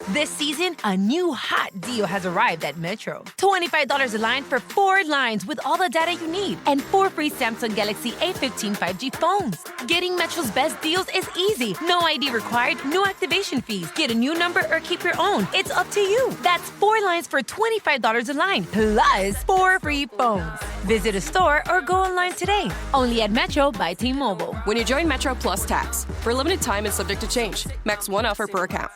This season, a new hot deal has arrived at Metro. $25 a line for 4 lines with all the data you need and 4 free Samsung Galaxy A15 5G phones. Getting Metro's best deals is easy. No ID required, no activation fees. Get a new number or keep your own. It's up to you. That's 4 lines for $25 a line, plus 4 free phones. Visit a store or go online today. Only at Metro by T-Mobile. When you join Metro Plus Tax, for a limited time and subject to change. Max 1 offer per account.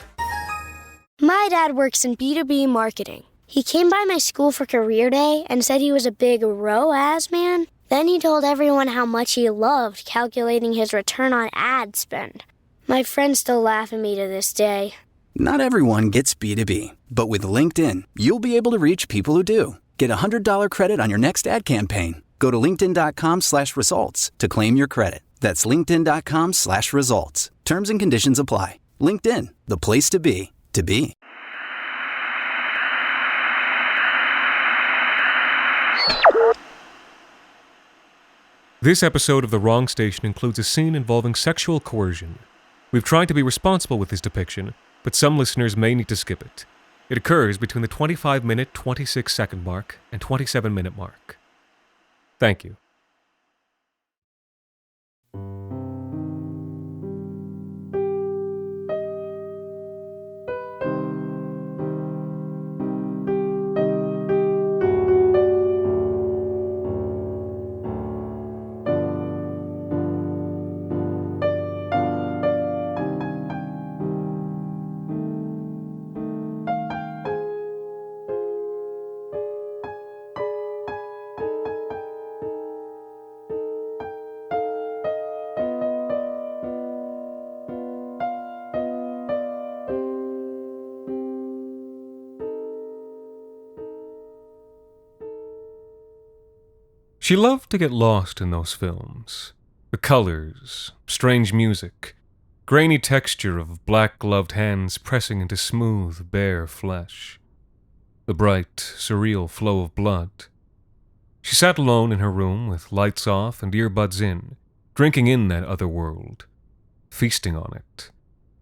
My dad works in B2B marketing. He came by my school for career day and said he was a big ROAS man. Then he told everyone how much he loved calculating his return on ad spend. My friends still laugh at me to this day. Not everyone gets B2B, but with LinkedIn, you'll be able to reach people who do. Get a $100 credit on your next ad campaign. Go to linkedin.com/results to claim your credit. That's linkedin.com/results. Terms and conditions apply. LinkedIn, the place to be, to be. This episode of The Wrong Station includes a scene involving sexual coercion. We've tried to be responsible with this depiction, but some listeners may need to skip it. It occurs between the 25-minute, 26-second mark and 27-minute mark. Thank you. She loved to get lost in those films. The colors, strange music, grainy texture of black-gloved hands pressing into smooth, bare flesh. The bright, surreal flow of blood. She sat alone in her room with lights off and earbuds in, drinking in that other world, feasting on it.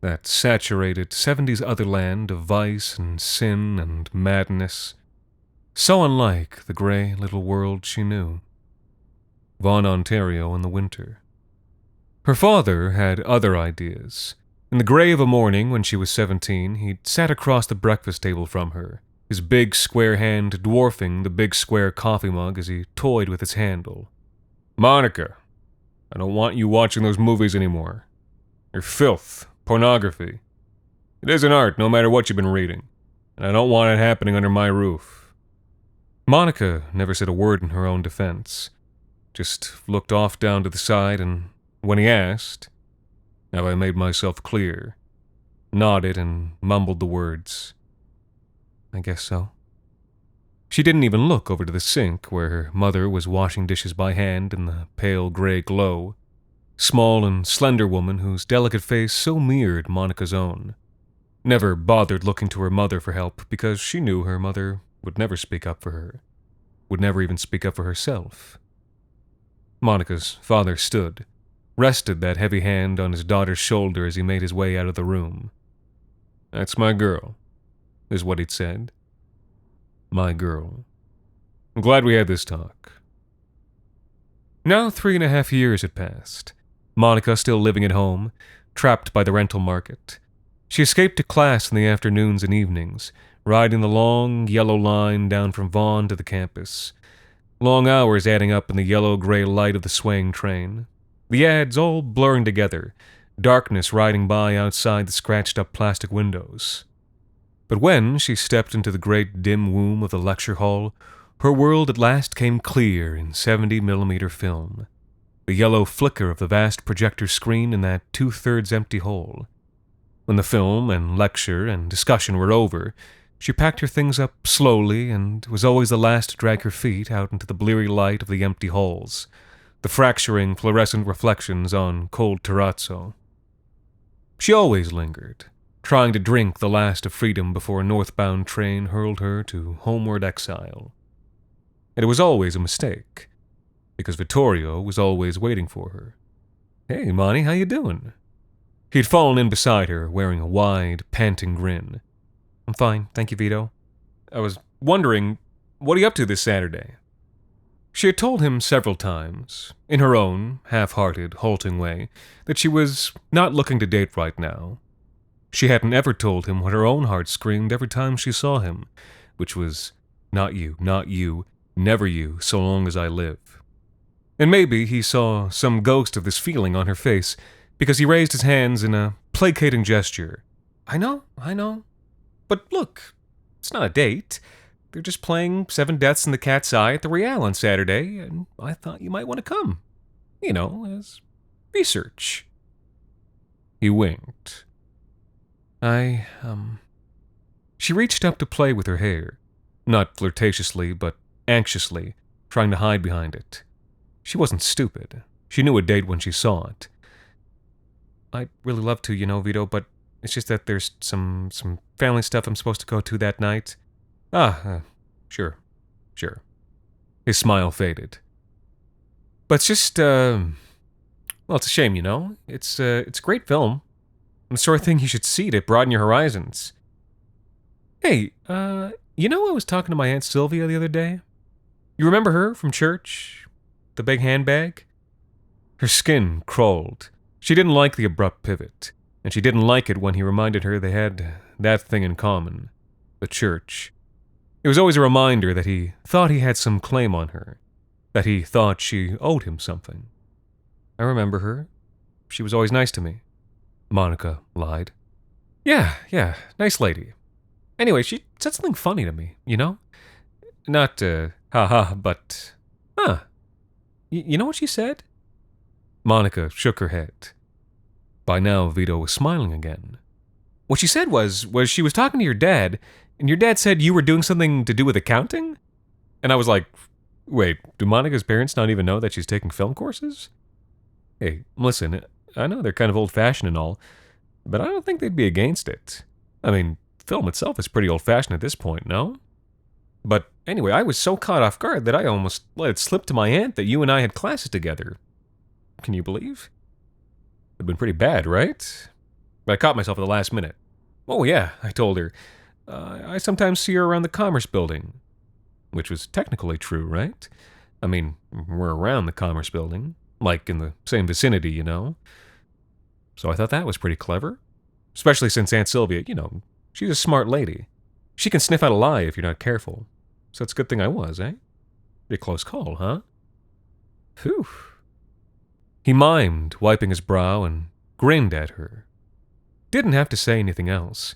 That saturated 70s otherland of vice and sin and madness. So unlike the gray little world she knew. Vaughan, Ontario in the winter. Her father had other ideas. In the gray of a morning when she was 17, he'd sat across the breakfast table from her, his big square hand dwarfing the big square coffee mug as he toyed with its handle. "Monica, I don't want you watching those movies anymore. They're filth, pornography. It isn't art, no matter what you've been reading, and I don't want it happening under my roof." Monica never said a word in her own defense. Just looked off down to the side, and when he asked, "Have I made myself clear?" nodded and mumbled the words, "I guess so." She didn't even look over to the sink where her mother was washing dishes by hand in the pale gray glow. Small and slender woman whose delicate face so mirrored Monica's own. Never bothered looking to her mother for help because she knew her mother would never speak up for her, would never even speak up for herself. Monica's father stood, rested that heavy hand on his daughter's shoulder as he made his way out of the room. "That's my girl," is what he'd said. "My girl. I'm glad we had this talk." Now 3.5 years had passed. Monica still living at home, trapped by the rental market. She escaped to class in the afternoons and evenings, riding the long, yellow line down from Vaughan to the campus. Long hours adding up in the yellow-gray light of the swaying train. The ads all blurring together, darkness riding by outside the scratched-up plastic windows. But when she stepped into the great dim womb of the lecture hall, her world at last came clear in 70mm film. The yellow flicker of the vast projector screen in that 2/3 empty hole. When the film and lecture and discussion were over, she packed her things up slowly and was always the last to drag her feet out into the bleary light of the empty halls, the fracturing fluorescent reflections on cold terrazzo. She always lingered, trying to drink the last of freedom before a northbound train hurled her to homeward exile. And it was always a mistake, because Vittorio was always waiting for her. "Hey, Monty, how you doing?" He'd fallen in beside her, wearing a wide, panting grin. I'm fine, thank you, Vito. I was wondering, what are you up to this Saturday? She had told him several times, in her own half-hearted, halting way, that she was not looking to date right now. She hadn't ever told him what her own heart screamed every time she saw him, which was, not you, never you, so long as I live. And maybe he saw some ghost of this feeling on her face, because he raised his hands in a placating gesture. I know. But look, it's not a date. They're just playing Seven Deaths in the Cat's Eye at the Real on Saturday, and I thought you might want to come. You know, as research. He winked. She reached up to play with her hair, not flirtatiously, but anxiously, trying to hide behind it. She wasn't stupid. She knew a date when she saw it. I'd really love to, Vito, but it's just that there's some family stuff I'm supposed to go to that night. Sure. His smile faded. But it's just, well, it's a shame, It's a great film. The sort of thing you should see to broaden your horizons. Hey, I was talking to my Aunt Sylvia the other day? You remember her from church? The big handbag? Her skin crawled. She didn't like the abrupt pivot, and she didn't like it when he reminded her they had that thing in common, the church. It was always a reminder that he thought he had some claim on her, that he thought she owed him something. I remember her. She was always nice to me. Monica lied. Yeah, nice lady. Anyway, she said something funny to me, Not, haha, but, You know what she said? Monica shook her head. By now, Vito was smiling again. What she said was she was talking to your dad, and your dad said you were doing something to do with accounting? And I was like, wait, do Monica's parents not even know that she's taking film courses? Hey, listen, I know they're kind of old-fashioned and all, but I don't think they'd be against it. I mean, film itself is pretty old-fashioned at this point, no? But anyway, I was so caught off guard that I almost let it slip to my aunt that you and I had classes together. Can you believe? It'd been pretty bad, right? But I caught myself at the last minute. Oh yeah, I told her. I sometimes see her around the Commerce Building. Which was technically true, right? I mean, we're around the Commerce Building. Like in the same vicinity, So I thought that was pretty clever. Especially since Aunt Sylvia, she's a smart lady. She can sniff out a lie if you're not careful. So it's a good thing I was, eh? Pretty close call, huh? Phew. He mimed, wiping his brow, and grinned at her. Didn't have to say anything else.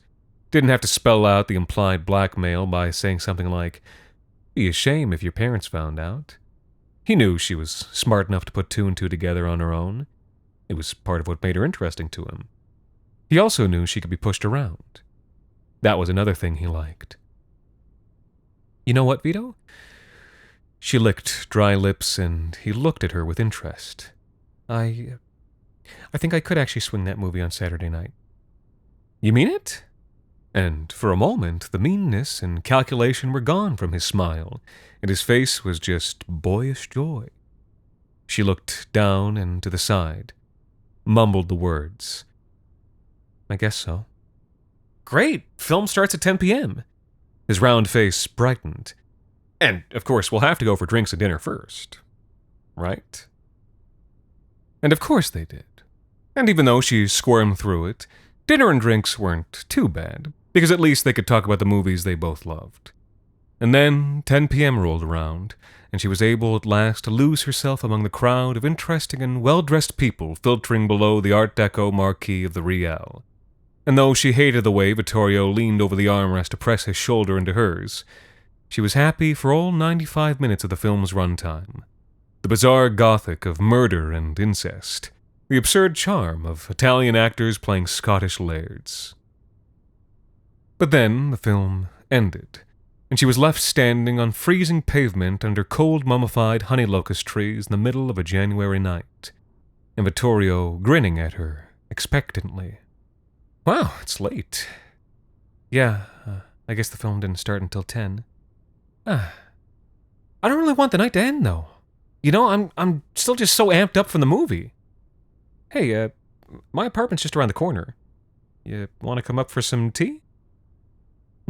Didn't have to spell out the implied blackmail by saying something like, be a shame if your parents found out. He knew she was smart enough to put two and two together on her own. It was part of what made her interesting to him. He also knew she could be pushed around. That was another thing he liked. You know what, Vito? She licked dry lips, and he looked at her with interest. I think I could actually swing that movie on Saturday night. You mean it? And for a moment, the meanness and calculation were gone from his smile, and his face was just boyish joy. She looked down and to the side, mumbled the words. I guess so. Great! Film starts at 10 p.m. His round face brightened. And, of course, we'll have to go for drinks and dinner first. Right? And of course they did. And even though she squirmed through it, dinner and drinks weren't too bad, because at least they could talk about the movies they both loved. And then 10 p.m. rolled around, and she was able at last to lose herself among the crowd of interesting and well-dressed people filtering below the Art Deco marquee of the Real. And though she hated the way Vittorio leaned over the armrest to press his shoulder into hers, she was happy for all 95 minutes of the film's runtime. The bizarre gothic of murder and incest, the absurd charm of Italian actors playing Scottish lairds. But then the film ended, and she was left standing on freezing pavement under cold mummified honey locust trees in the middle of a January night, and Vittorio grinning at her expectantly. Wow, it's late. Yeah, I guess the film didn't start until 10. I don't really want the night to end, though. I'm still just so amped up from the movie. Hey, my apartment's just around the corner. You want to come up for some tea?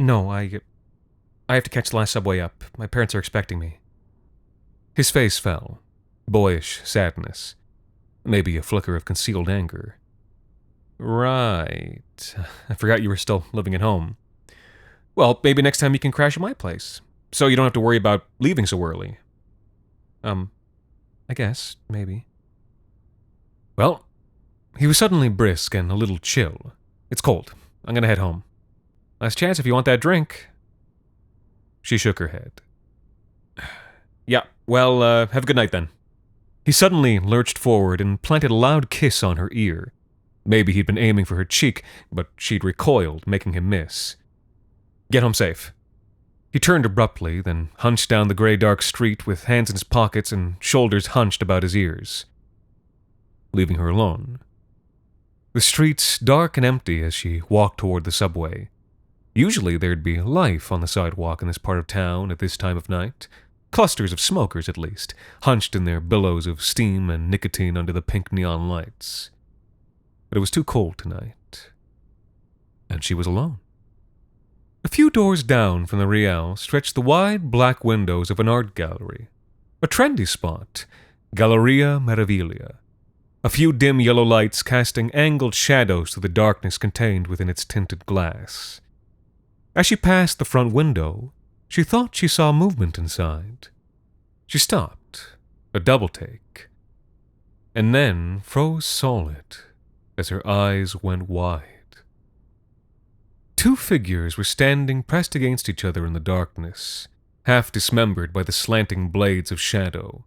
No, I have to catch the last subway up. My parents are expecting me. His face fell. Boyish sadness. Maybe a flicker of concealed anger. Right. I forgot you were still living at home. Well, maybe next time you can crash at my place, so you don't have to worry about leaving so early. I guess, maybe. Well, he was suddenly brisk and a little chill. It's cold. I'm gonna head home. Last chance if you want that drink. She shook her head. Yeah, well, have a good night then. He suddenly lurched forward and planted a loud kiss on her ear. Maybe he'd been aiming for her cheek, but she'd recoiled, making him miss. Get home safe. He turned abruptly, then hunched down the gray-dark street with hands in his pockets and shoulders hunched about his ears, leaving her alone. The streets dark and empty as she walked toward the subway. Usually there'd be life on the sidewalk in this part of town at this time of night. Clusters of smokers, at least, hunched in their billows of steam and nicotine under the pink neon lights. But it was too cold tonight. And she was alone. A few doors down from the Real stretched the wide black windows of an art gallery. A trendy spot, Galleria Meraviglia. A few dim yellow lights casting angled shadows through the darkness contained within its tinted glass. As she passed the front window, she thought she saw movement inside. She stopped, a double take, and then froze solid as her eyes went wide. Two figures were standing pressed against each other in the darkness, half dismembered by the slanting blades of shadow.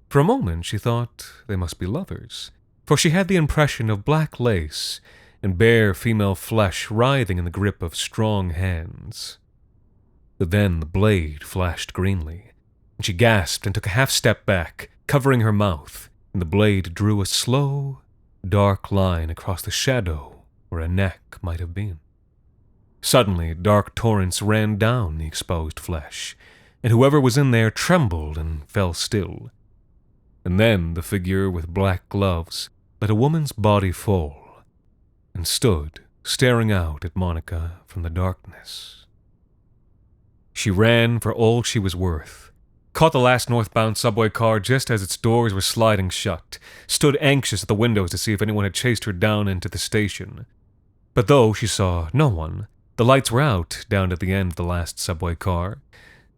For a moment she thought they must be lovers, for she had the impression of black lace and bare female flesh writhing in the grip of strong hands. But then the blade flashed greenly, and she gasped and took a half-step back, covering her mouth, and the blade drew a slow, dark line across the shadow where a neck might have been. Suddenly, dark torrents ran down the exposed flesh, and whoever was in there trembled and fell still. And then the figure with black gloves let a woman's body fall, and stood staring out at Monica from the darkness. She ran for all she was worth, caught the last northbound subway car just as its doors were sliding shut, stood anxious at the windows to see if anyone had chased her down into the station. But though she saw no one, the lights were out down at the end of the last subway car,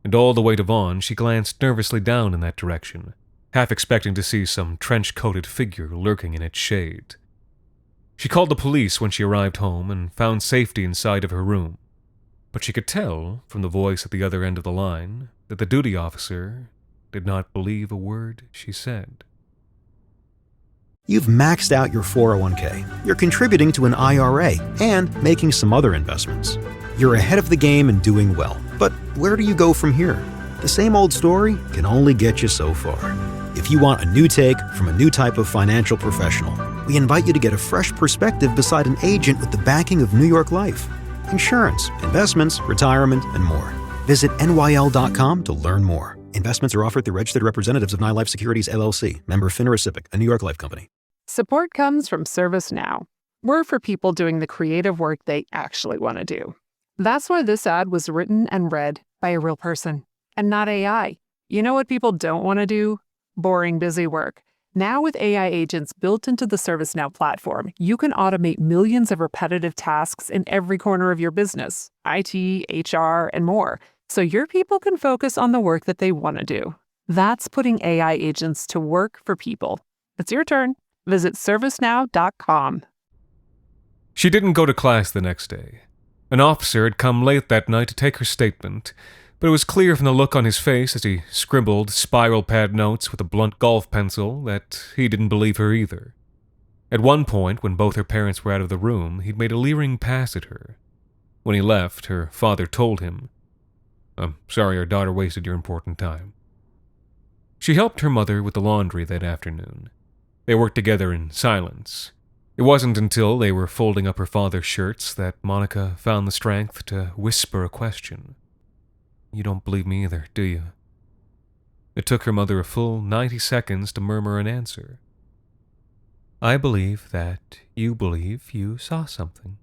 and all the way to Vaughan she glanced nervously down in that direction, half expecting to see some trench-coated figure lurking in its shade. She called the police when she arrived home and found safety inside of her room. But she could tell, from the voice at the other end of the line, that the duty officer did not believe a word she said. You've maxed out your 401k, you're contributing to an IRA, and making some other investments. You're ahead of the game and doing well. But where do you go from here? The same old story can only get you so far. If you want a new take from a new type of financial professional, we invite you to get a fresh perspective beside an agent with the backing of New York Life. Insurance, investments, retirement, and more. Visit nyl.com to learn more. Investments are offered through registered representatives of NYLife Securities, LLC, member FINRA SIPC, a New York Life company. Support comes from ServiceNow. We're for people doing the creative work they actually want to do. That's why this ad was written and read by a real person, and not AI. You know what people don't want to do? Boring, busy work. Now with AI agents built into the ServiceNow platform, you can automate millions of repetitive tasks in every corner of your business, IT, HR, and more, so your people can focus on the work that they want to do. That's putting AI agents to work for people. It's your turn. Visit servicenow.com. She didn't go to class the next day. An officer had come late that night to take her statement, but it was clear from the look on his face as he scribbled spiral pad notes with a blunt golf pencil that he didn't believe her either. At one point, when both her parents were out of the room, he'd made a leering pass at her. When he left, her father told him, "I'm sorry our daughter wasted your important time." She helped her mother with the laundry that afternoon. They worked together in silence. It wasn't until they were folding up her father's shirts that Monica found the strength to whisper a question. "You don't believe me either, do you?" It took her mother a full 90 seconds to murmur an answer. "I believe that you believe you saw something."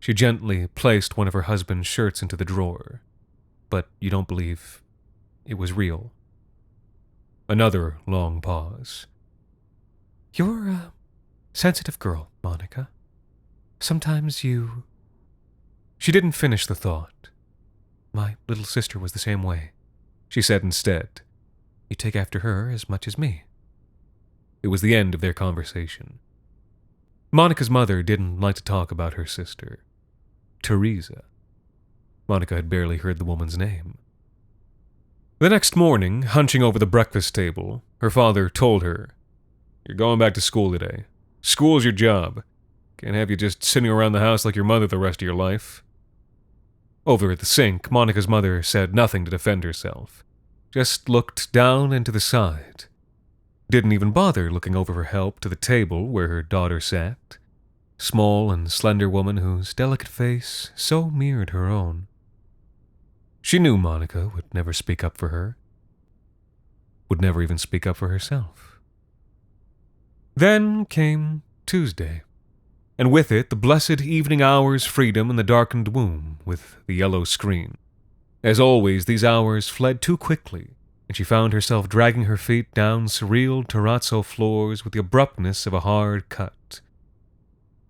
She gently placed one of her husband's shirts into the drawer. But you don't believe it was real. Another long pause. You're a sensitive girl, Monica. Sometimes you... She didn't finish the thought. My little sister was the same way. She said instead, you take after her as much as me. It was the end of their conversation. Monica's mother didn't like to talk about her sister, Teresa. Monica had barely heard the woman's name. The next morning, hunching over the breakfast table, her father told her, You're going back to school today. School's your job. Can't have you just sitting around the house like your mother the rest of your life. Over at the sink, Monica's mother said nothing to defend herself. Just looked down and to the side. Didn't even bother looking over for help to the table where her daughter sat. Small and slender woman whose delicate face so mirrored her own. She knew Monica would never speak up for her. Would never even speak up for herself. Then came Tuesday. And with it, the blessed evening hour's freedom in the darkened womb with the yellow screen. As always, these hours fled too quickly, and she found herself dragging her feet down surreal terrazzo floors with the abruptness of a hard cut.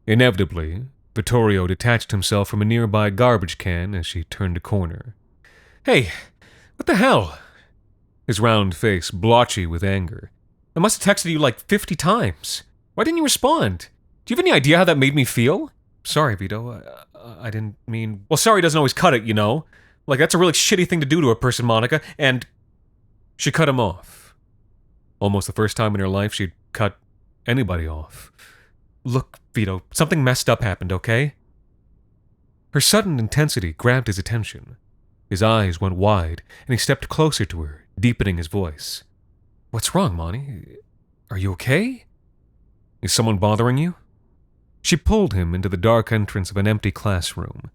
Inevitably, Vittorio detached himself from a nearby garbage can as she turned a corner. Hey, what the hell? His round face blotchy with anger. I must have texted you like 50 times. Why didn't you respond? Do you have any idea how that made me feel? Sorry, Vito. I didn't mean... Well, sorry doesn't always cut it, you know? Like, that's a really shitty thing to do to a person, Monica, and... She cut him off. Almost the first time in her life she'd cut anybody off. Look, Vito, something messed up happened, okay? Her sudden intensity grabbed his attention. His eyes went wide, and he stepped closer to her, deepening his voice. What's wrong, Monty? Are you okay? Is someone bothering you? She pulled him into the dark entrance of an empty classroom,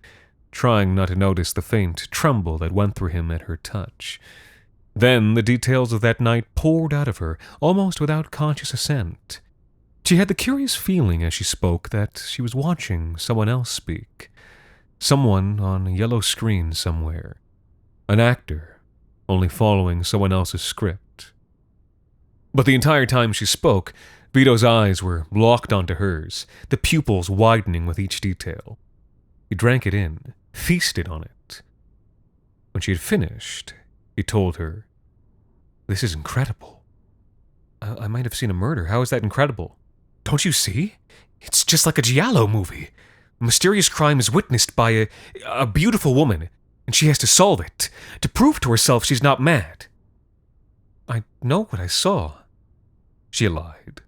trying not to notice the faint tremble that went through him at her touch. Then the details of that night poured out of her, almost without conscious assent. She had the curious feeling as she spoke that she was watching someone else speak. Someone on a yellow screen somewhere. An actor, only following someone else's script. But the entire time she spoke, Vito's eyes were locked onto hers, the pupils widening with each detail. He drank it in, feasted on it. When she had finished, he told her, This is incredible. I might have seen a murder. How is that incredible? Don't you see? It's just like a giallo movie. A mysterious crime is witnessed by a beautiful woman, and she has to solve it, to prove to herself she's not mad. I know what I saw, she lied.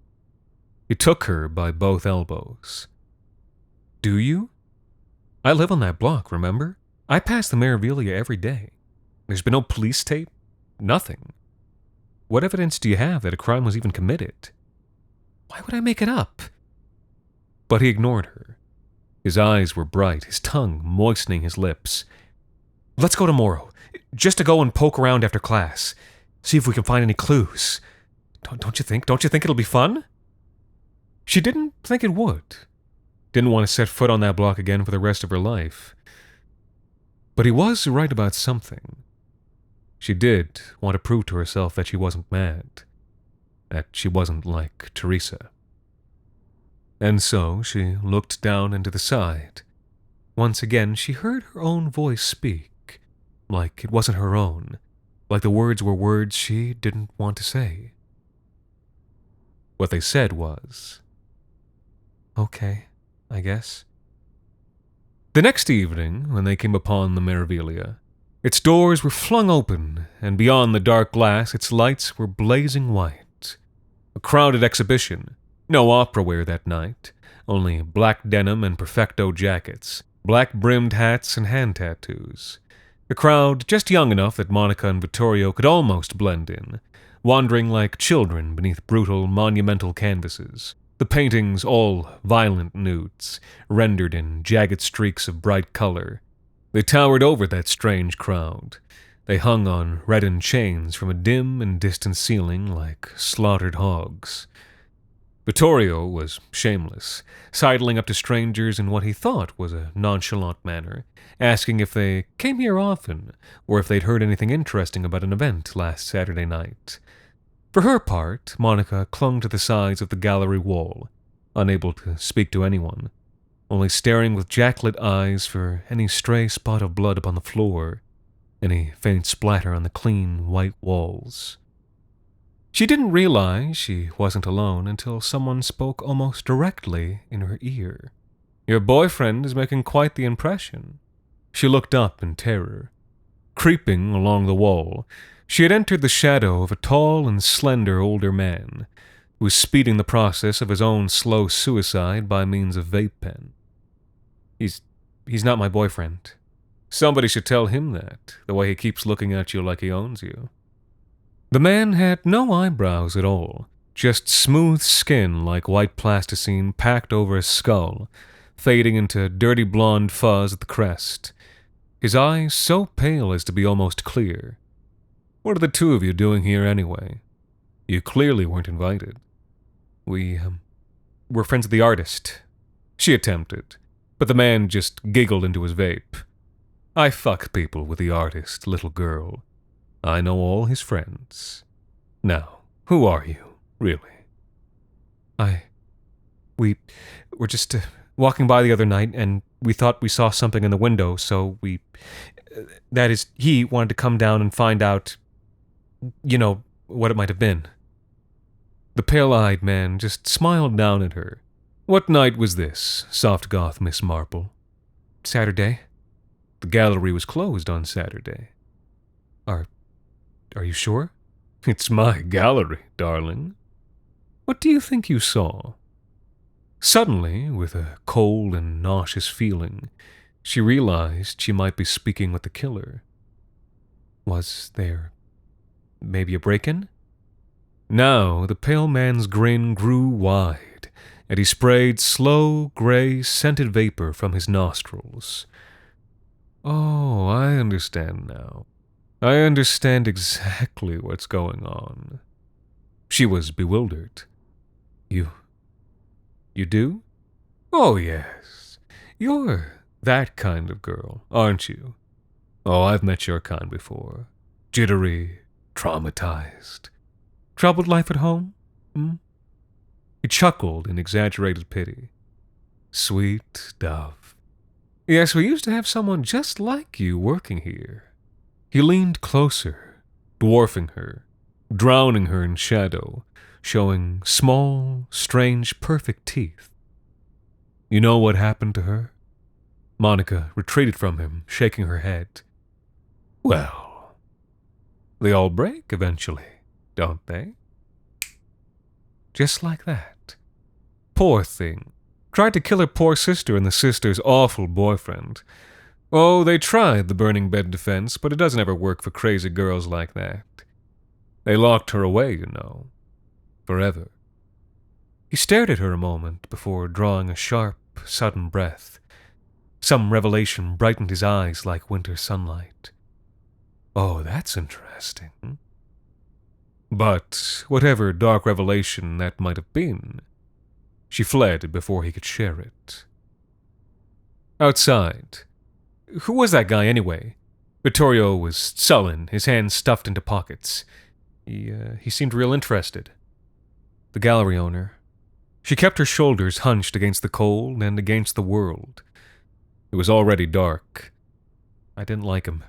He took her by both elbows. Do you? I live on that block, remember? I pass the Meraviglia every day. There's been no police tape, nothing. What evidence do you have that a crime was even committed? Why would I make it up? But he ignored her. His eyes were bright, his tongue moistening his lips. Let's go tomorrow, just to go and poke around after class. See if we can find any clues. Don't you think it'll be fun? She didn't think it would. Didn't want to set foot on that block again for the rest of her life. But he was right about something. She did want to prove to herself that she wasn't mad. That she wasn't like Teresa. And so she looked down and to the side. Once again, she heard her own voice speak, like it wasn't her own, like the words were words she didn't want to say. What they said was, Okay, I guess. The next evening, when they came upon the Meraviglia, its doors were flung open, and beyond the dark glass its lights were blazing white. A crowded exhibition. No opera wear that night, only black denim and perfecto jackets, black-brimmed hats and hand tattoos. The crowd just young enough that Monica and Vittorio could almost blend in, wandering like children beneath brutal, monumental canvases. The paintings all violent nudes, rendered in jagged streaks of bright color. They towered over that strange crowd. They hung on reddened chains from a dim and distant ceiling like slaughtered hogs. Vittorio was shameless, sidling up to strangers in what he thought was a nonchalant manner, asking if they came here often, or if they'd heard anything interesting about an event last Saturday night. For her part, Monica clung to the sides of the gallery wall, unable to speak to anyone, only staring with jacklit eyes for any stray spot of blood upon the floor, any faint splatter on the clean, white walls. She didn't realize she wasn't alone until someone spoke almost directly in her ear. "Your boyfriend is making quite the impression." She looked up in terror. Creeping along the wall, she had entered the shadow of a tall and slender older man who was speeding the process of his own slow suicide by means of vape pen. He's not my boyfriend. Somebody should tell him that, the way he keeps looking at you like he owns you. The man had no eyebrows at all, just smooth skin like white plasticine packed over his skull, fading into dirty blonde fuzz at the crest. His eyes so pale as to be almost clear. "What are the two of you doing here anyway? You clearly weren't invited." We're friends of the artist," she attempted, but the man just giggled into his vape. "I fuck people with the artist, little girl. I know all his friends. Now, who are you, really?" We were just walking by the other night, and we thought we saw something in the window, so he wanted to come down and find out, what it might have been. The pale-eyed man just smiled down at her. "What night was this, soft goth Miss Marple?" "Saturday." "The gallery was closed on Saturday." Are you sure?" "It's my gallery, darling. What do you think you saw?" Suddenly, with a cold and nauseous feeling, she realized she might be speaking with the killer. "Was there maybe a break-in?" Now the pale man's grin grew wide, and he sprayed slow, gray, scented vapor from his nostrils. "Oh, I understand now. I understand exactly what's going on." She was bewildered. You do?" "Oh, yes. You're that kind of girl, aren't you? Oh, I've met your kind before. Jittery, traumatized. Troubled life at home? He chuckled in exaggerated pity. "Sweet dove. Yes, we used to have someone just like you working here." He leaned closer, dwarfing her, drowning her in shadow, showing small, strange, perfect teeth. "You know what happened to her?" Monica retreated from him, shaking her head. "Well, they all break eventually, don't they?" Just like that. Poor thing. Tried to kill her poor sister and the sister's awful boyfriend. Oh, they tried the burning bed defense, but it doesn't ever work for crazy girls like that. They locked her away, forever. He stared at her a moment before drawing a sharp, sudden breath. Some revelation brightened his eyes like winter sunlight. "Oh, that's interesting." But whatever dark revelation that might have been, she fled before he could share it. Outside. Who was that guy, anyway? Vittorio was sullen, his hands stuffed into pockets. He seemed real interested. The gallery owner. She kept her shoulders hunched against the cold and against the world. It was already dark. I didn't like him.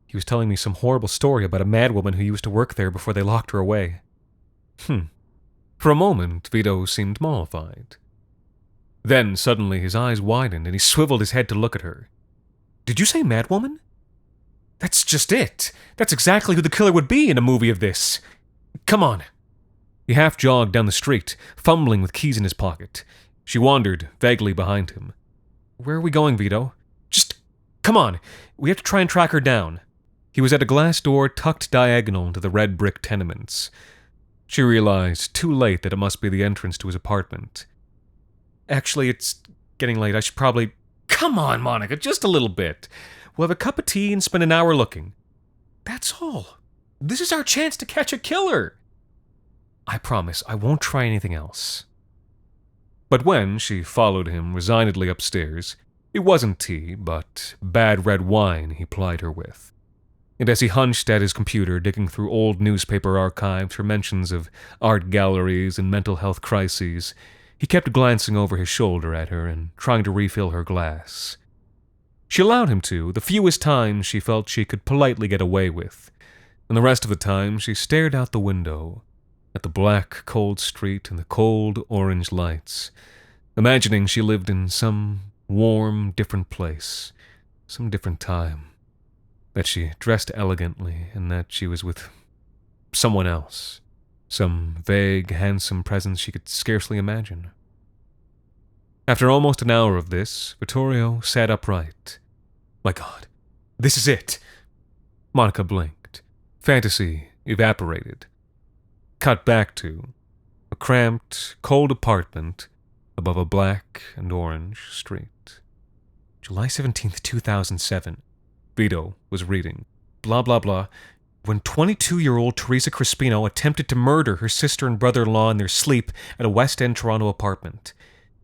He was telling me some horrible story about a madwoman who used to work there before they locked her away. For a moment, Vito seemed mollified. Then, suddenly, his eyes widened and he swiveled his head to look at her. "Did you say madwoman?" "That's just it. That's exactly who the killer would be in a movie of this. Come on." He half jogged down the street, fumbling with keys in his pocket. She wandered vaguely behind him. "Where are we going, Vito? Just come on. We have to try and track her down." He was at a glass door tucked diagonal into the red brick tenements. She realized too late that it must be the entrance to his apartment. "Actually, it's getting late. I should probably..." "Come on, Monica, just a little bit. We'll have a cup of tea and spend an hour looking." "That's all. This is our chance to catch a killer." "I promise I won't try anything else." But when she followed him resignedly upstairs, it wasn't tea, but bad red wine he plied her with. And as he hunched at his computer digging through old newspaper archives for mentions of art galleries and mental health crises, he kept glancing over his shoulder at her and trying to refill her glass. She allowed him to, the fewest times she felt she could politely get away with, and the rest of the time she stared out the window at the black, cold street and the cold orange lights, imagining she lived in some warm, different place, some different time, that she dressed elegantly and that she was with someone else, some vague, handsome presence she could scarcely imagine. After almost an hour of this, Vittorio sat upright. My God, this is it! Monica blinked. Fantasy evaporated. Cut back to a cramped, cold apartment above a black and orange street. July 17th, 2007. Vito was reading. Blah, blah, blah. When 22-year-old Teresa Crispino attempted to murder her sister and brother-in-law in their sleep at a West End Toronto apartment.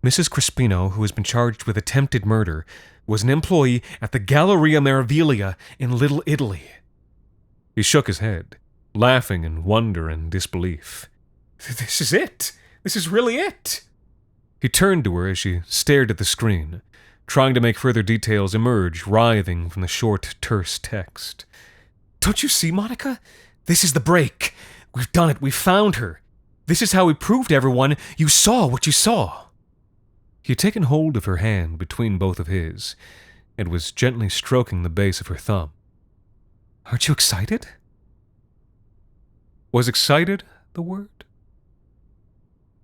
Mrs. Crispino, who has been charged with attempted murder, was an employee at the Galleria Meraviglia in Little Italy. He shook his head, laughing in wonder and disbelief. This is it! This is really it! He turned to her as she stared at the screen, trying to make further details emerge, writhing from the short, terse text. Don't you see, Monica? This is the break. We've done it. We've found her. This is how we proved to everyone you saw what you saw. He had taken hold of her hand between both of his and was gently stroking the base of her thumb. Aren't you excited? Was excited the word?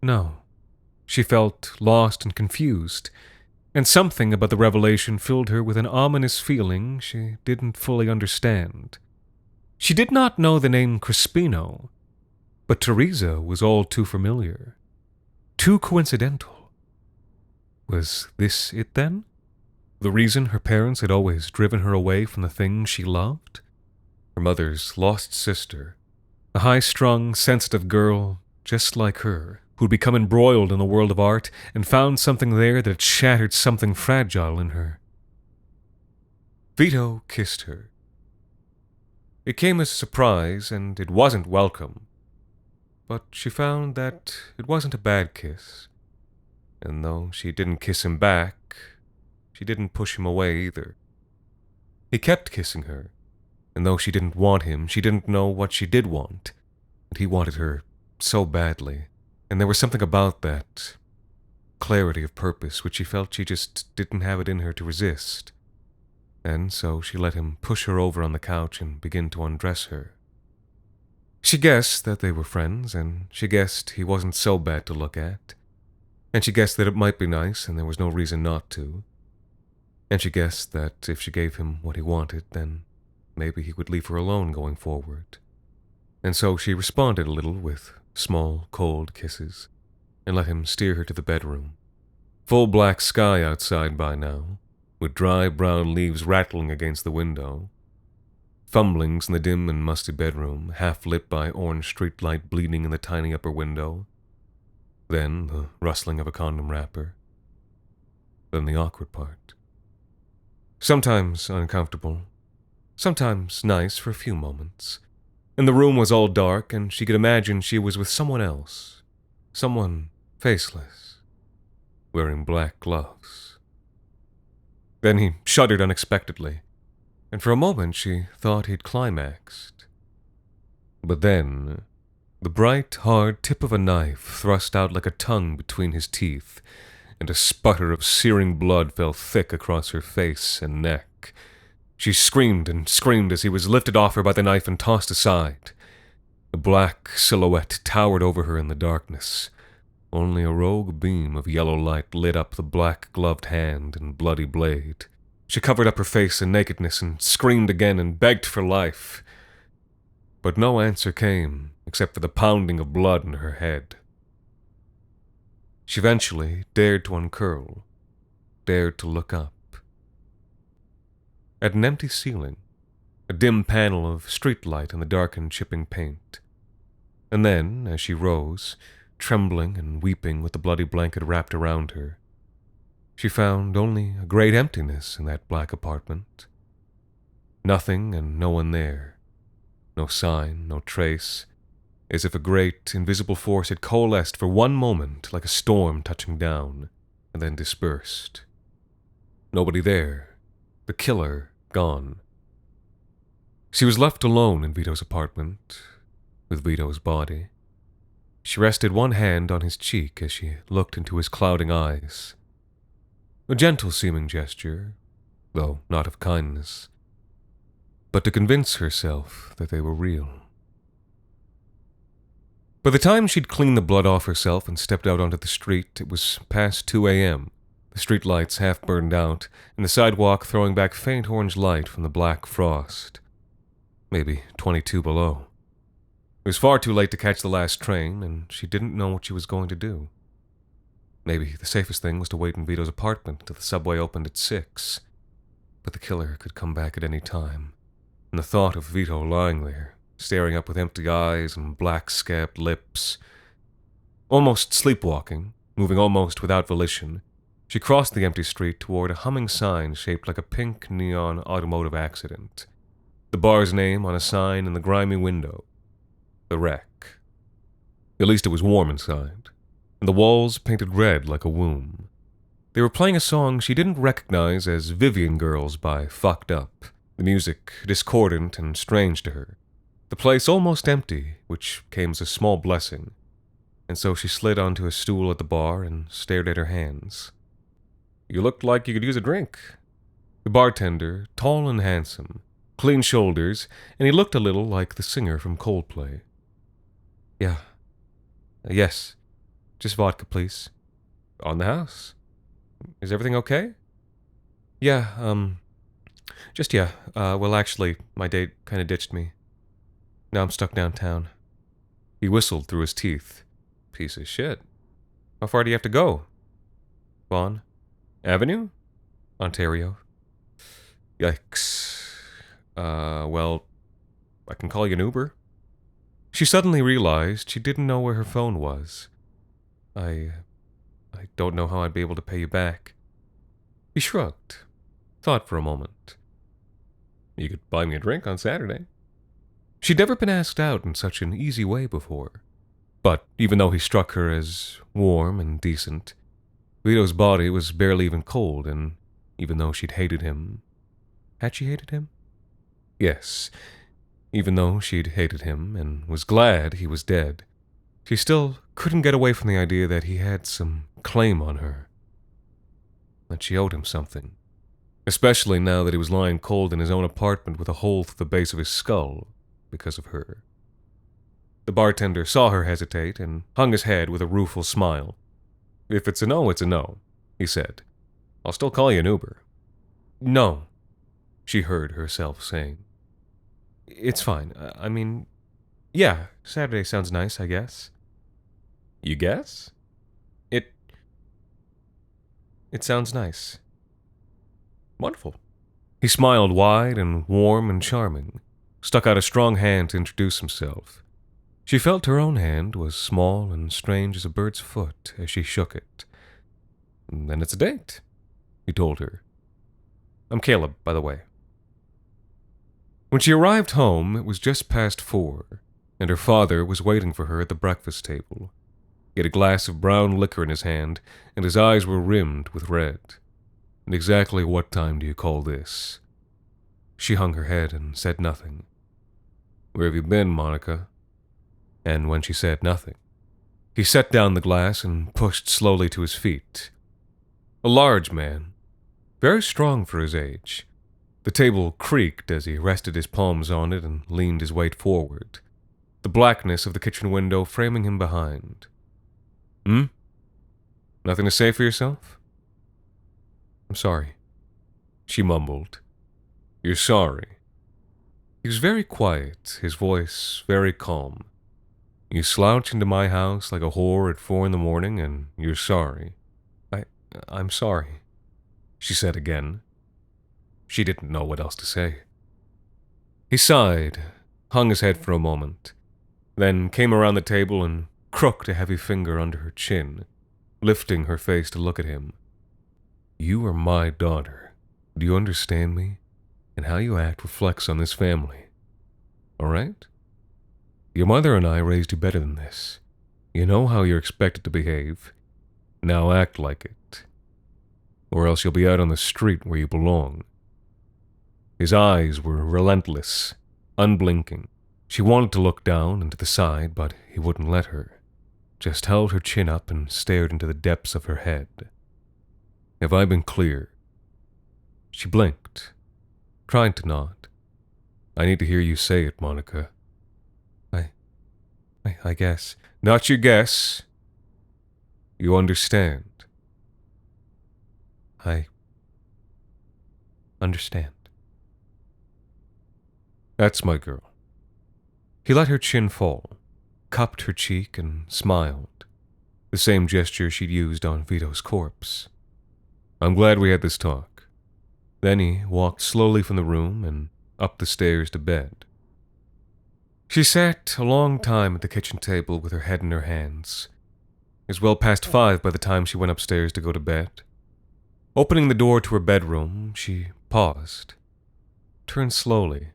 No. She felt lost and confused, and something about the revelation filled her with an ominous feeling she didn't fully understand. She did not know the name Crispino, but Teresa was all too familiar, too coincidental. Was this it then? The reason her parents had always driven her away from the things she loved? Her mother's lost sister, a high-strung, sensitive girl just like her, who'd become embroiled in the world of art and found something there that had shattered something fragile in her. Vito kissed her. It came as a surprise, and it wasn't welcome. But she found that it wasn't a bad kiss. And though she didn't kiss him back, she didn't push him away either. He kept kissing her, and though she didn't want him, she didn't know what she did want, and he wanted her so badly. And there was something about that clarity of purpose which she felt she just didn't have it in her to resist. And so she let him push her over on the couch and begin to undress her. She guessed that they were friends, and she guessed he wasn't so bad to look at. And she guessed that it might be nice and there was no reason not to. And she guessed that if she gave him what he wanted, then maybe he would leave her alone going forward. And so she responded a little with small, cold kisses, and let him steer her to the bedroom. Full black sky outside by now, with dry brown leaves rattling against the window. Fumblings in the dim and musty bedroom, half lit by orange streetlight bleeding in the tiny upper window. Then the rustling of a condom wrapper. Then the awkward part. Sometimes uncomfortable, sometimes nice for a few moments. And the room was all dark, and she could imagine she was with someone else. Someone faceless, wearing black gloves. Then he shuddered unexpectedly, and for a moment she thought he'd climaxed. But then the bright, hard tip of a knife thrust out like a tongue between his teeth, and a sputter of searing blood fell thick across her face and neck. She screamed and screamed as he was lifted off her by the knife and tossed aside. The black silhouette towered over her in the darkness. Only a rogue beam of yellow light lit up the black-gloved hand and bloody blade. She covered up her face in nakedness and screamed again and begged for life. But no answer came, except for the pounding of blood in her head. She eventually dared to uncurl, dared to look up. At an empty ceiling, a dim panel of streetlight in the darkened chipping paint. And then, as she rose, trembling and weeping with the bloody blanket wrapped around her. She found only a great emptiness in that black apartment. Nothing and no one there. No sign, no trace, as if a great, invisible force had coalesced for one moment like a storm touching down, and then dispersed. Nobody there. The killer gone. She was left alone in Vito's apartment, with Vito's body. She rested one hand on his cheek as she looked into his clouding eyes. A gentle-seeming gesture, though not of kindness, but to convince herself that they were real. By the time she'd cleaned the blood off herself and stepped out onto the street, it was past 2 a.m., the street lights half burned out, and the sidewalk throwing back faint orange light from the black frost. Maybe 22 below. It was far too late to catch the last train, and she didn't know what she was going to do. Maybe the safest thing was to wait in Vito's apartment till the subway opened at 6. But the killer could come back at any time, and the thought of Vito lying there, staring up with empty eyes and black-scabbed lips. Almost sleepwalking, moving almost without volition, she crossed the empty street toward a humming sign shaped like a pink neon automotive accident. The bar's name on a sign in the grimy window. The Wreck. At least it was warm inside, and the walls painted red like a womb. They were playing a song she didn't recognize as Vivian Girls by Fucked Up, the music discordant and strange to her. The place almost empty, which came as a small blessing, and so she slid onto a stool at the bar and stared at her hands. "You looked like you could use a drink." The bartender, tall and handsome, clean shoulders, and he looked a little like the singer from Coldplay. "Yeah. Yes. Just vodka, please." "On the house. Is everything okay?" Yeah, well, actually, my date kind of ditched me. Now I'm stuck downtown." He whistled through his teeth. "Piece of shit. How far do you have to go?" "Vaughan Avenue? Ontario." "Yikes. Well, I can call you an Uber." She suddenly realized she didn't know where her phone was. I don't know how I'd be able to pay you back." He shrugged, thought for a moment. "You could buy me a drink on Saturday." She'd never been asked out in such an easy way before. But even though he struck her as warm and decent, Vito's body was barely even cold, and even though she'd hated him... Had she hated him? Yes. Even though she'd hated him and was glad he was dead, she still couldn't get away from the idea that he had some claim on her. That she owed him something. Especially now that he was lying cold in his own apartment with a hole through the base of his skull because of her. The bartender saw her hesitate and hung his head with a rueful smile. "If it's a no, it's a no," he said. "I'll still call you an Uber." "No," she heard herself saying. "It's fine. I mean, yeah, Saturday sounds nice, I guess." "You guess?" It sounds nice." "Wonderful." He smiled wide and warm and charming, stuck out a strong hand to introduce himself. She felt her own hand was small and strange as a bird's foot as she shook it. "Then it's a date," he told her. "I'm Caleb, by the way." When she arrived home, it was just past 4, and her father was waiting for her at the breakfast table. He had a glass of brown liquor in his hand, and his eyes were rimmed with red. "And exactly what time do you call this?" She hung her head and said nothing. "Where have you been, Monica?" And when she said nothing, he set down the glass and pushed slowly to his feet. A large man, very strong for his age. The table creaked as he rested his palms on it and leaned his weight forward, the blackness of the kitchen window framing him behind. Nothing to say for yourself?" "I'm sorry," she mumbled. "You're sorry?" He was very quiet, his voice very calm. "You slouch into my house like a whore at 4 a.m, and you're sorry." I'm sorry," she said again. She didn't know what else to say. He sighed, hung his head for a moment, then came around the table and crooked a heavy finger under her chin, lifting her face to look at him. You are my daughter. Do you understand me? And how you act reflects on this family. All right? Your mother and I raised you better than this. You know how you're expected to behave. Now act like it. Or else you'll be out on the street where you belong. His eyes were relentless, unblinking. She wanted to look down and to the side, but he wouldn't let her. Just held her chin up and stared into the depths of her head. Have I been clear? She blinked, tried to nod. I need to hear you say it, Monica. I guess. Not your guess. You understand. I understand. That's my girl. He let her chin fall, cupped her cheek, and smiled. The same gesture she'd used on Vito's corpse. I'm glad we had this talk. Then he walked slowly from the room and up the stairs to bed. She sat a long time at the kitchen table with her head in her hands. It was well past 5 by the time she went upstairs to go to bed. Opening the door to her bedroom, she paused, turned slowly.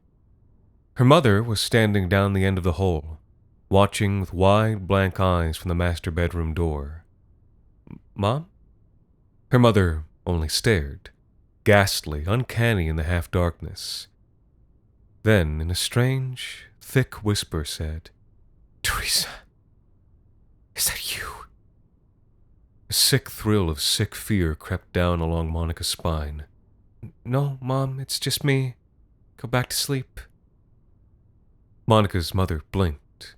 Her mother was standing down the end of the hall, watching with wide, blank eyes from the master bedroom door. Mom? Her mother only stared, ghastly, uncanny in the half-darkness. Then, in a strange, thick whisper, said, Teresa, is that you? A sick thrill of sick fear crept down along Monica's spine. No, Mom, it's just me. Go back to sleep. Monica's mother blinked,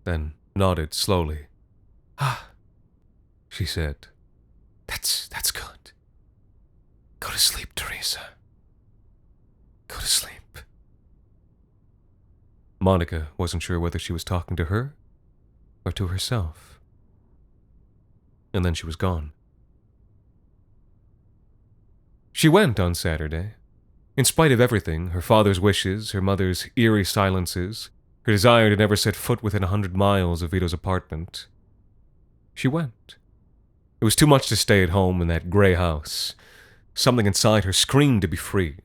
then nodded slowly. Ah, she said. That's good. Go to sleep, Teresa. Go to sleep. Monica wasn't sure whether she was talking to her or to herself. And then she was gone. She went on Saturday. In spite of everything, her father's wishes, her mother's eerie silences, her desire to never set foot within 100 miles of Vito's apartment. She went. It was too much to stay at home in that gray house. Something inside her screamed to be free.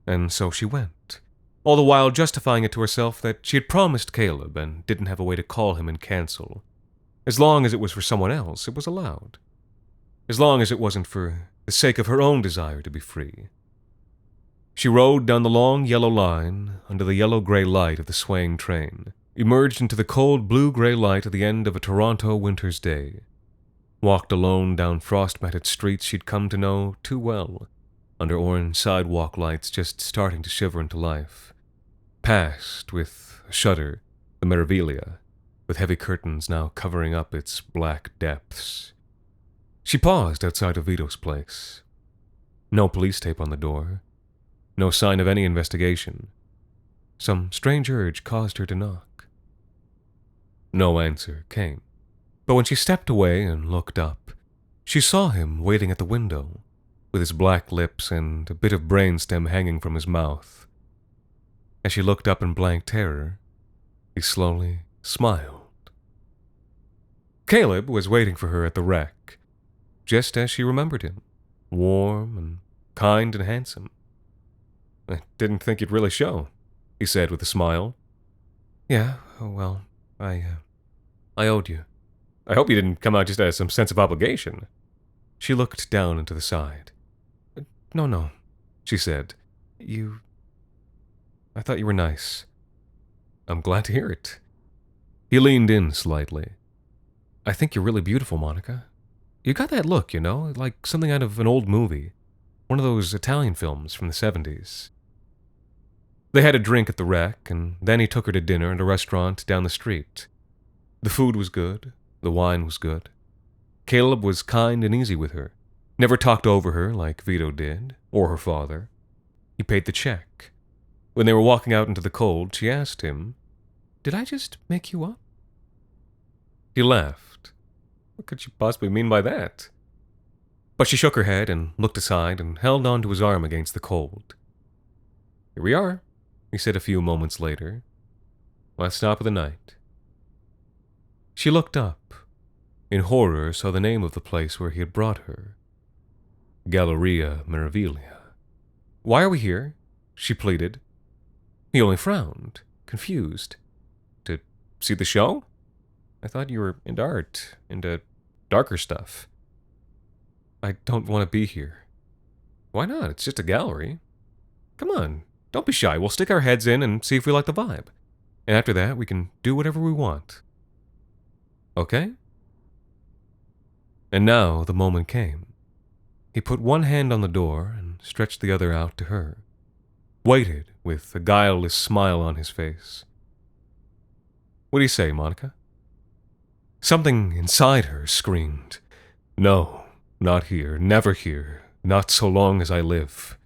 And so she went, all the while justifying it to herself that she had promised Caleb and didn't have a way to call him and cancel. As long as it was for someone else, it was allowed. As long as it wasn't for the sake of her own desire to be free. She rode down the long yellow line under the yellow-gray light of the swaying train, emerged into the cold blue-gray light at the end of a Toronto winter's day, walked alone down frost-matted streets she'd come to know too well, under orange sidewalk lights just starting to shiver into life, passed, with a shudder, the Meraviglia, with heavy curtains now covering up its black depths. She paused outside of Vito's place. No police tape on the door. No sign of any investigation. Some strange urge caused her to knock. No answer came. But when she stepped away and looked up, she saw him waiting at the window, with his black lips and a bit of brainstem hanging from his mouth. As she looked up in blank terror, he slowly smiled. Caleb was waiting for her at the wreck, just as she remembered him, warm and kind and handsome. I didn't think you'd really show, he said with a smile. Yeah, well, I owed you. I hope you didn't come out just out of some sense of obligation. She looked down into the side. No, she said. I thought you were nice. I'm glad to hear it. He leaned in slightly. I think you're really beautiful, Monica. You got that look, you know, like something out of an old movie. One of those Italian films from the 70s. They had a drink at the wreck, and then he took her to dinner at a restaurant down the street. The food was good. The wine was good. Caleb was kind and easy with her. Never talked over her like Vito did, or her father. He paid the check. When they were walking out into the cold, she asked him, Did I just make you up? He laughed. What could she possibly mean by that? But she shook her head and looked aside and held onto his arm against the cold. Here we are, he said a few moments later. Last stop of the night. She looked up. In horror, saw the name of the place where he had brought her. Galleria Meravilia. "Why are we here?" she pleaded. He only frowned, confused. "To see the show? I thought you were into art, into darker stuff." "I don't want to be here." "Why not? It's just a gallery. Come on, don't be shy. We'll stick our heads in and see if we like the vibe. And after that, we can do whatever we want. Okay?" And now the moment came. He put one hand on the door and stretched the other out to her. Waited with a guileless smile on his face. "What do you say, Monica?" Something inside her screamed, "No, not here, never here, not so long as I live."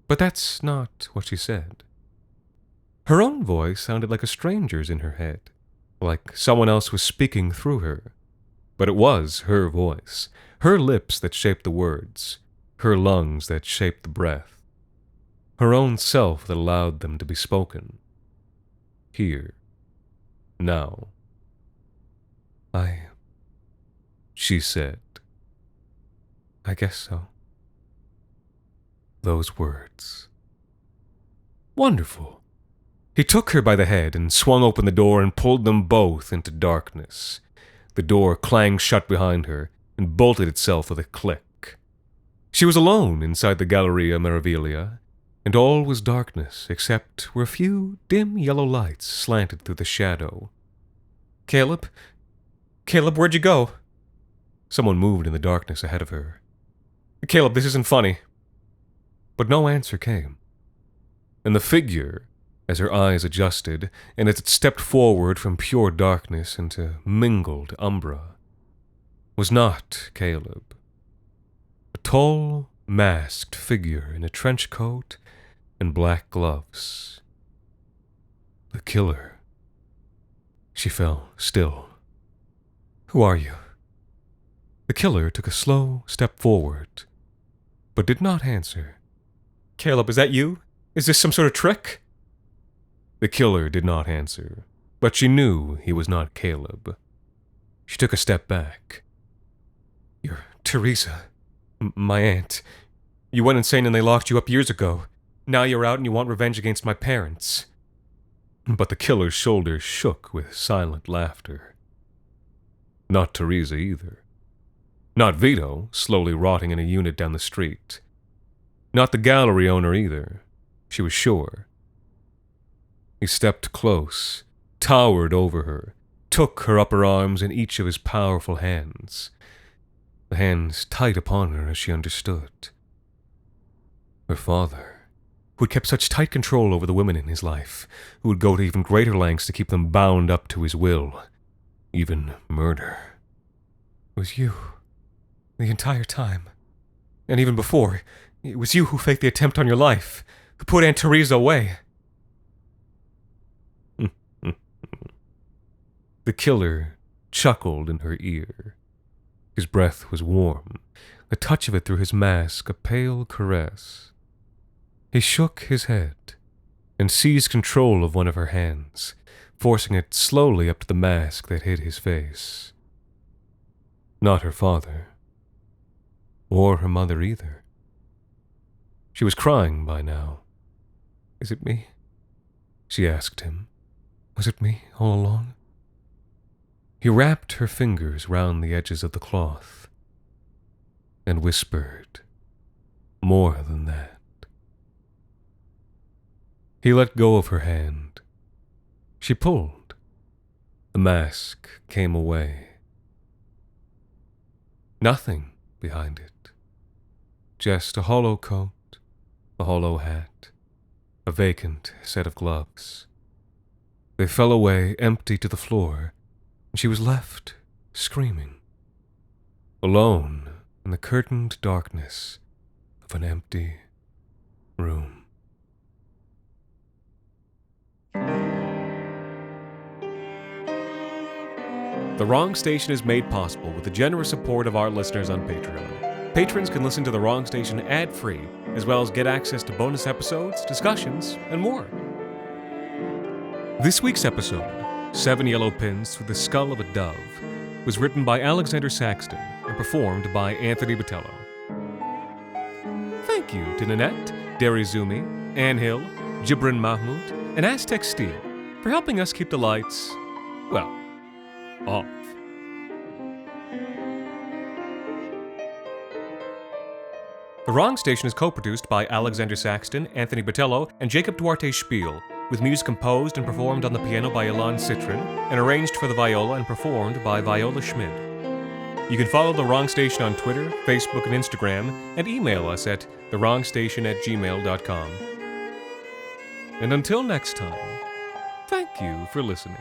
But that's not what she said. Her own voice sounded like a stranger's in her head, like someone else was speaking through her. But it was her voice, her lips that shaped the words, her lungs that shaped the breath, her own self that allowed them to be spoken. Here. Now. She said, "I guess so." Those words. Wonderful. He took her by the head and swung open the door and pulled them both into darkness. The door clanged shut behind her and bolted itself with a click. She was alone inside the Galleria Meravilia, and all was darkness except where a few dim yellow lights slanted through the shadow. Caleb, where'd you go?" Someone moved in the darkness ahead of her. "Caleb, this isn't funny." But no answer came. And the figure, as her eyes adjusted, and as it stepped forward from pure darkness into mingled umbra, was not Caleb. A tall, masked figure in a trench coat and black gloves. The killer. She fell still. "Who are you?" The killer took a slow step forward, but did not answer. "Caleb, is that you? Is this some sort of trick?" The killer did not answer, but she knew he was not Caleb. She took a step back. "You're Teresa, my aunt. You went insane and they locked you up years ago. Now you're out and you want revenge against my parents." But the killer's shoulders shook with silent laughter. Not Teresa either. Not Vito, slowly rotting in a unit down the street. Not the gallery owner either, she was sure. He stepped close, towered over her, took her upper arms in each of his powerful hands. The hands tight upon her as she understood. Her father, who had kept such tight control over the women in his life, who would go to even greater lengths to keep them bound up to his will, even murder. It was you, the entire time. And even before, it was you who faked the attempt on your life, who put Aunt Teresa away. The killer chuckled in her ear. His breath was warm, the touch of it through his mask a pale caress. He shook his head and seized control of one of her hands, forcing it slowly up to the mask that hid his face. Not her father, or her mother either. She was crying by now. "Is it me?" she asked him. "Was it me all along?" He wrapped her fingers round the edges of the cloth and whispered, "More than that." He let go of her hand. She pulled. The mask came away. Nothing behind it. Just a hollow coat, a hollow hat, a vacant set of gloves. They fell away empty to the floor, and she was left screaming, alone in the curtained darkness of an empty room. The Wrong Station is made possible with the generous support of our listeners on Patreon. Patrons can listen to The Wrong Station ad-free, as well as get access to bonus episodes, discussions, and more. This week's episode 7 Yellow Pins Through the Skull of a Dove was written by Alexander Saxton and performed by Anthony Botello. Thank you to Nanette, Derry Zumi, Ann Hill, Jibrin Mahmoud, and Aztec Steel for helping us keep the lights, well, off. The Wrong Station is co-produced by Alexander Saxton, Anthony Botello, and Jacob Duarte Spiel, with music composed and performed on the piano by Ilan Citrin, and arranged for the viola and performed by Viola Schmid. You can follow The Wrong Station on Twitter, Facebook, and Instagram, and email us at thewrongstation@gmail.com. And until next time, thank you for listening.